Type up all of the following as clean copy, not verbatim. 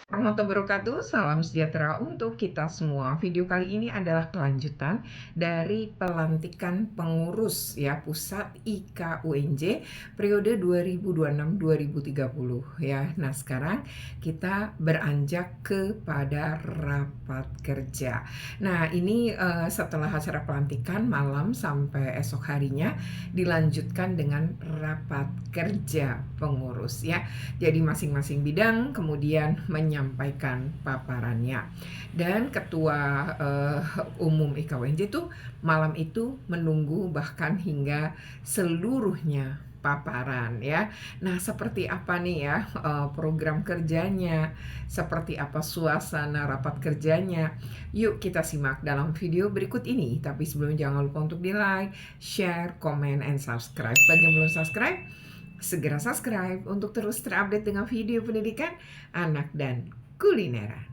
Warahmatullahi wabarakatuh, salam sejahtera untuk kita semua. Video kali ini adalah kelanjutan dari pelantikan pengurus ya pusat IKUNJ periode 2026-2030 ya. Nah, sekarang kita beranjak kepada rapat kerja. Nah, ini setelah acara pelantikan malam sampai esok harinya dilanjutkan dengan rapat kerja pengurus ya. Jadi masing-masing bidang kemudian menyampaikan paparannya. Dan ketua umum IKUNJ itu malam itu menunggu bahkan hingga seluruhnya paparan ya. Nah, seperti apa nih ya program kerjanya, seperti apa suasana rapat kerjanya. Yuk kita simak dalam video berikut ini. Tapi sebelumnya jangan lupa untuk di-like, share, comment, and subscribe. Bagi yang belum subscribe, segera subscribe untuk terus terupdate dengan video pendidikan anak dan kulineran.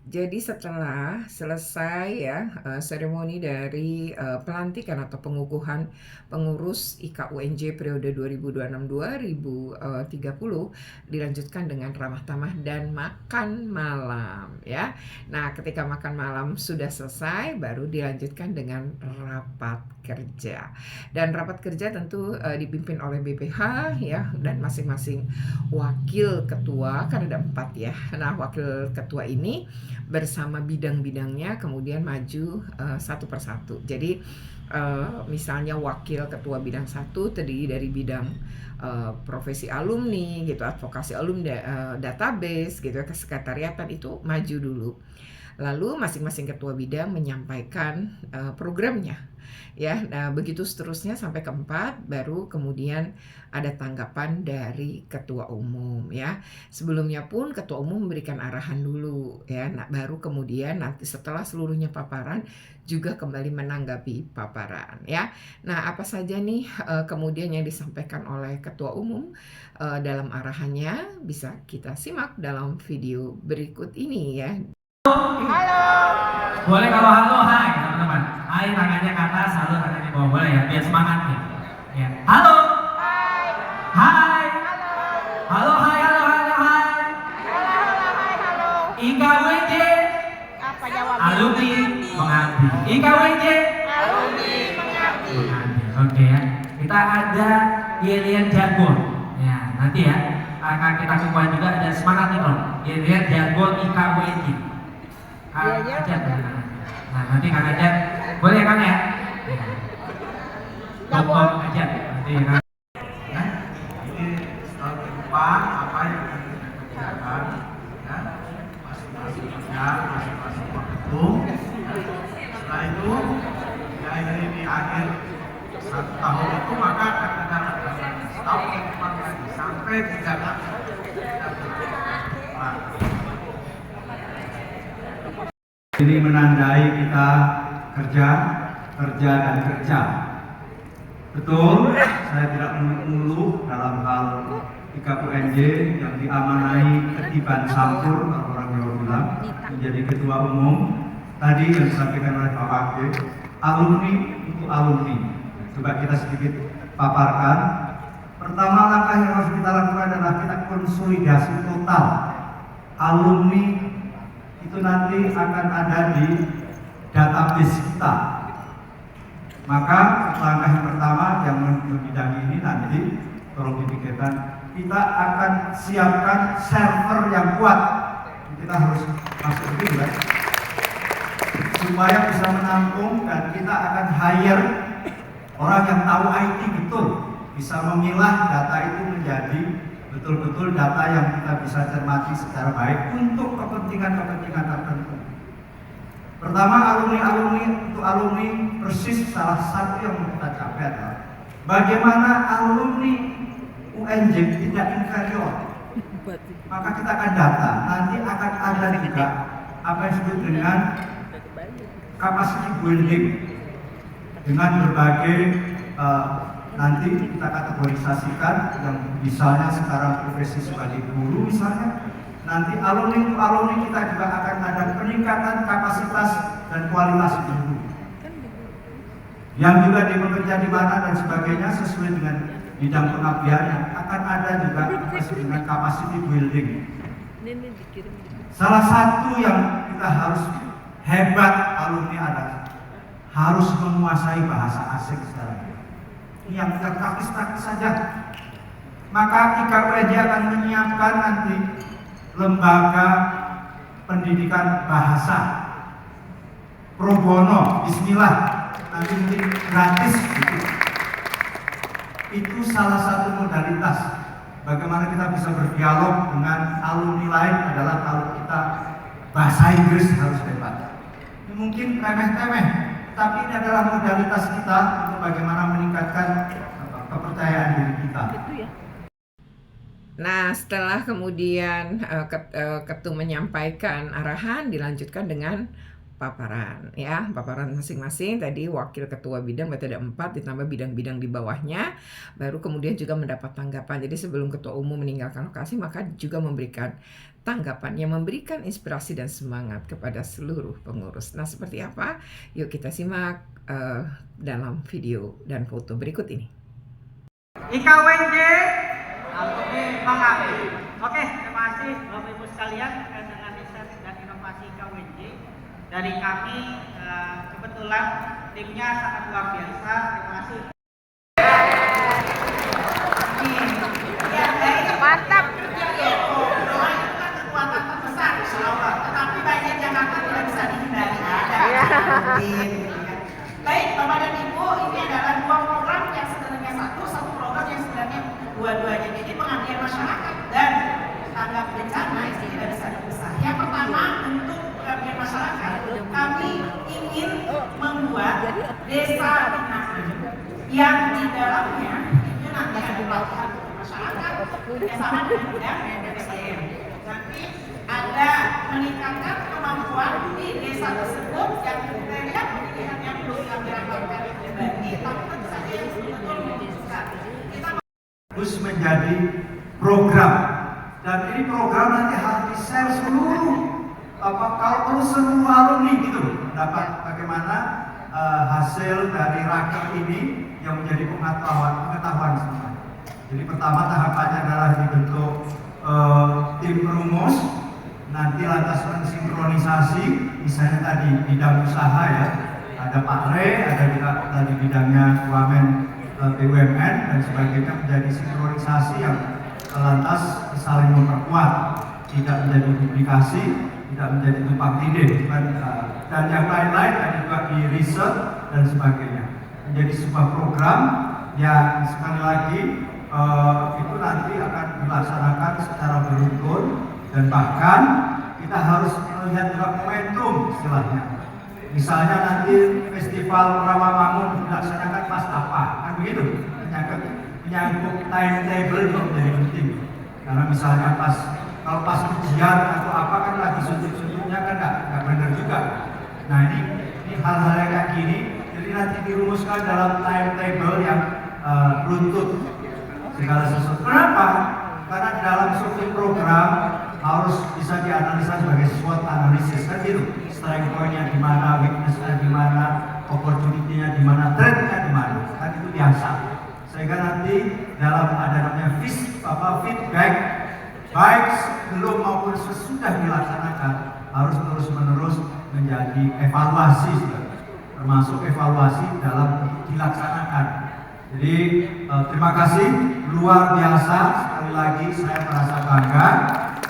Jadi setelah selesai ya, seremoni dari, pelantikan atau pengukuhan pengurus IKUNJ periode 2026-2030, dilanjutkan dengan ramah tamah dan makan malam ya. Nah, ketika makan malam sudah selesai, baru dilanjutkan dengan rapat kerja. Dan rapat kerja tentu, dipimpin oleh BPH ya, dan masing-masing wakil ketua, kan ada 4 ya. Nah, wakil ketua ini bersama bidang-bidangnya kemudian maju satu persatu. Jadi misalnya wakil ketua bidang satu terdiri dari bidang profesi alumni gitu, advokasi alumni, database gitu, kesekretariatan itu maju dulu. Lalu masing-masing ketua bidang menyampaikan programnya ya. Nah, begitu seterusnya sampai keempat, baru kemudian ada tanggapan dari ketua umum ya. Sebelumnya pun ketua umum memberikan arahan dulu ya. Nah, baru kemudian nanti setelah seluruhnya paparan juga kembali menanggapi paparan ya. Nah, apa saja nih kemudian yang disampaikan oleh ketua umum dalam arahannya bisa kita simak dalam video berikut ini ya. Boleh kalau halo, hai teman-teman. Hai, tangannya ke atas, halo tangannya di bawah, boleh ya, biar semangat nih. Ya. Halo. Hai. Hai. Halo. Halo, hai, halo, halo, hai. Halo. IKWJ. Apa jawabnya? Alumni mengabdi. IKWJ. Alumni mengabdi. Oke ya. Kita ada Yelian Jargon. Ya, nanti ya. Akan kita kumpulkan juga ada semangat nih dong. Yelian Jargon IKWJ. Ajat. Nah, nanti Kang Ajat. Boleh Kang ya? Dokter Ajat. Nanti ya Kang. Ini setelah berupa apa yang akan kita kerjakan, ya, masing-masing kerja, masing-masing waktu. Setelah itu, di akhir 1 tahun itu maka akan ada setahun ke depan lagi sampai 3 kali. Ini menandai kita kerja dan kerja. Betul, saya tidak mengeluh dalam hal IKUNJ yang diamanai ketiban sampur, kalau orang Jawa bilang, menjadi ketua umum. Tadi yang disampaikan oleh Pak Wakil, alumni untuk alumni. Coba kita sedikit paparkan. Pertama, langkah yang harus kita lakukan adalah kita konsolidasi total alumni itu nanti akan ada di database kita. Maka langkah yang pertama yang membidangi ini nanti tolong dipikirkan, kita akan siapkan server yang kuat. Kita harus masuk juga supaya bisa menampung, dan kita akan hire orang yang tahu IT betul, bisa memilah data itu menjadi betul-betul data yang kita bisa cermati secara baik untuk kepentingan-kepentingan tertentu. Pertama, untuk alumni persis salah satu yang mau kita capai adalah bagaimana alumni UNJ tidak inferior. Maka kita akan data, nanti akan ada juga apa yang disebut dengan capacity building dengan berbagai nanti kita kategorisasikan, yang misalnya sekarang profesi sebagai guru misalnya, nanti alumni kita juga akan ada peningkatan kapasitas dan kualitas guru yang juga bekerja di mana dan sebagainya sesuai dengan bidang pengabdiannya. Akan ada juga dengan capacity building. Salah satu yang kita harus hebat alumni adalah harus menguasai bahasa asing secara yang praktis-praktis saja. Maka IKUNJ akan menyiapkan nanti lembaga pendidikan bahasa pro bono, bismillah, nanti mungkin gratis gitu. Itu salah satu modalitas bagaimana kita bisa berdialog dengan alumni lain adalah kalau kita bahasa Inggris harus hebat. Ini mungkin remeh-temeh, tapi ini adalah modalitas kita untuk bagaimana meningkatkan kepercayaan diri kita. Nah, setelah kemudian ketum menyampaikan arahan, dilanjutkan dengan paparan ya, paparan masing-masing. Tadi wakil ketua bidang berarti ada 4 ditambah bidang-bidang di bawahnya, baru kemudian juga mendapat tanggapan. Jadi sebelum ketua umum meninggalkan lokasi maka juga memberikan tanggapan yang memberikan inspirasi dan semangat kepada seluruh pengurus. Nah, seperti apa? Yuk kita simak dalam video dan foto berikut ini. IKWJ alumni mengabdi. Oke, terima kasih Bapak Ibu sekalian terkait dengan riset dan inovasi IKWJ. Dari kami kebetulan timnya sangat luar biasa. Terima kasih. Mantap. Doa itu kan kekuatan terbesar, insya Allah. Tetapi banyak Jakarta tidak bisa dihindari. Baik, Bapak dan Ibu, ini adalah 2 program yang sebenarnya satu program yang sebenarnya dua-duanya. Jadi pengabdian masyarakat dan tanggap bencana itu tidak bisa dipisah. Yang pertama, untuk pengabdian masyarakat, kami ingin membuat desa binaan yang di dalamnya itu nanti ada pelatihan masyarakat bersama dengan bidang SDM. Nanti ada meningkatkan kemampuan di desa tersebut yang kriteria pemilihan yang belum kami rapatkan pribadi, tapi tentu saja yang betul membutuhkan. Kita Terus menjadi program, dan ini program nanti harus di-share seluruh kalau perlu seluruh alumni gitu dapat bagaimana hasil dari raker ini yang menjadi pengetahuan semua. Jadi pertama tahapannya adalah dibentuk tim perumus, nanti lantas mensinkronisasi, misalnya tadi bidang usaha ya, ada Pak Re, ada juga tadi bidangnya Wamen BUMN dan sebagainya, menjadi sinkronisasi yang lantas saling memperkuat, tidak menjadi duplikasi, tidak menjadi tumpang tindih, dan yang lain-lain ada juga di riset dan sebagainya, menjadi sebuah program yang sekali lagi itu nanti akan dilaksanakan secara beruntun, dan bahkan kita harus melihat juga momentum istilahnya. Misalnya nanti festival Rawamangun dilaksanakan pas apa, kan begitu? Menyangkut timetable itu menjadi penting. Karena misalnya kalau pas ujian atau apa kan lagi suntuk-suntuknya kan nggak benar juga. Nah ini hal-hal yang kayak gini, jadi nanti dirumuskan dalam timetable yang runtut segala sesuatu. Kenapa? Karena dalam suatu program harus bisa dianalisa sebagai SWOT analisis kan gitu. Strength point-nya di mana, weakness-nya di mana, opportunity-nya di mana, threat-nya di mana. Kan itu biasa. Sehingga nanti dalam ada namanya feedback baik sebelum maupun sesudah dilaksanakan harus terus-menerus menjadi evaluasi, termasuk evaluasi dalam dilaksanakan. Jadi terima kasih, luar biasa. Sekali lagi saya merasa bangga,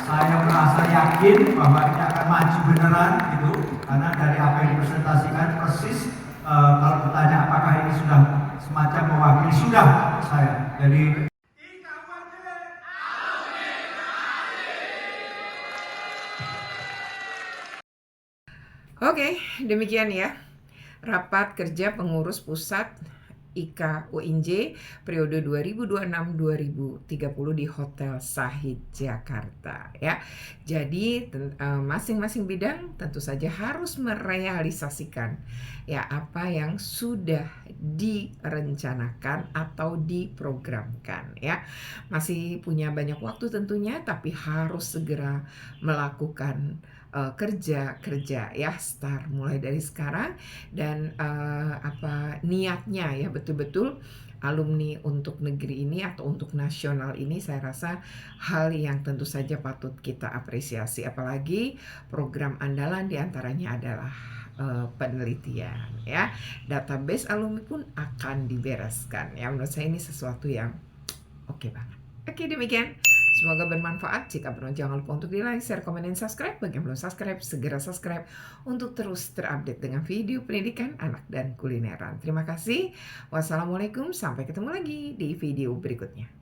saya merasa yakin bahwa ini akan maju beneran gitu, karena dari apa yang dipresentasikan persis. Kalau bertanya apakah ini sudah semacam mewakili, sudah saya. Jadi Oke, demikian ya rapat kerja pengurus pusat IKWJ periode 2026-2030 di Hotel Sahid Jakarta ya. Jadi masing-masing bidang tentu saja harus merealisasikan ya apa yang sudah direncanakan atau diprogramkan ya. Masih punya banyak waktu tentunya, tapi harus segera melakukan kerja ya, start mulai dari sekarang, dan niatnya ya betul-betul alumni untuk negeri ini atau untuk nasional ini, saya rasa hal yang tentu saja patut kita apresiasi, apalagi program andalan diantaranya adalah penelitian ya, database alumni pun akan dibereskan ya. Menurut saya ini sesuatu yang oke banget. Oke, demikian. Semoga bermanfaat. Jika perlu jangan lupa untuk di like, share, komen, dan subscribe. Bagi yang belum subscribe, segera subscribe untuk terus terupdate dengan video pendidikan anak dan kulineran. Terima kasih. Wassalamualaikum. Sampai ketemu lagi di video berikutnya.